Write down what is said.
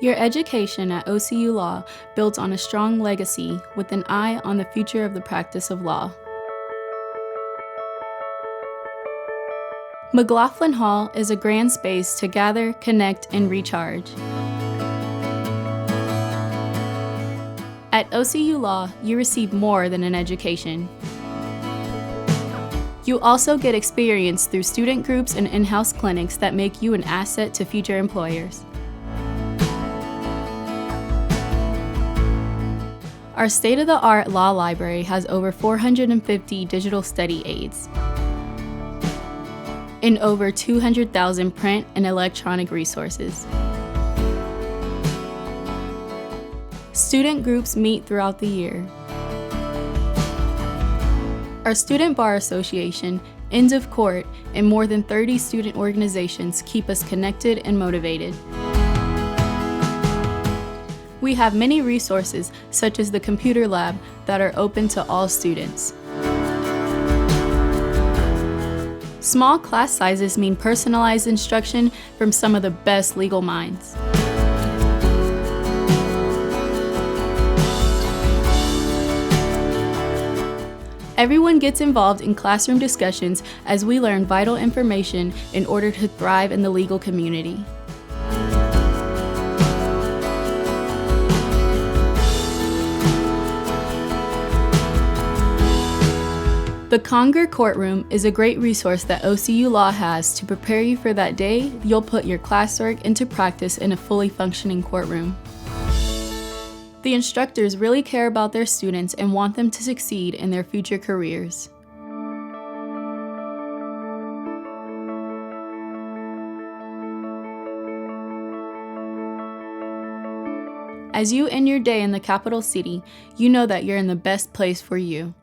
Your education at OCU Law builds on a strong legacy with an eye on the future of the practice of law. McLuhan Hall is a grand space to gather, connect, and recharge. At OCU Law, you receive more than an education. You also get experience through student groups and in-house clinics that make you an asset to future employers. Our state-of-the-art law library has over 450 digital study aids and over 200,000 print and electronic resources. Student groups meet throughout the year. Our Student Bar Association, End of Court, and more than 30 student organizations keep us connected and motivated. We have many resources, such as the computer lab, that are open to all students. Small class sizes mean personalized instruction from some of the best legal minds. Everyone gets involved in classroom discussions as we learn vital information in order to thrive in the legal community. The Conger Courtroom is a great resource that OCU Law has to prepare you for that day you'll put your classwork into practice in a fully functioning courtroom. The instructors really care about their students and want them to succeed in their future careers. As you end your day in the capital city, you know that you're in the best place for you.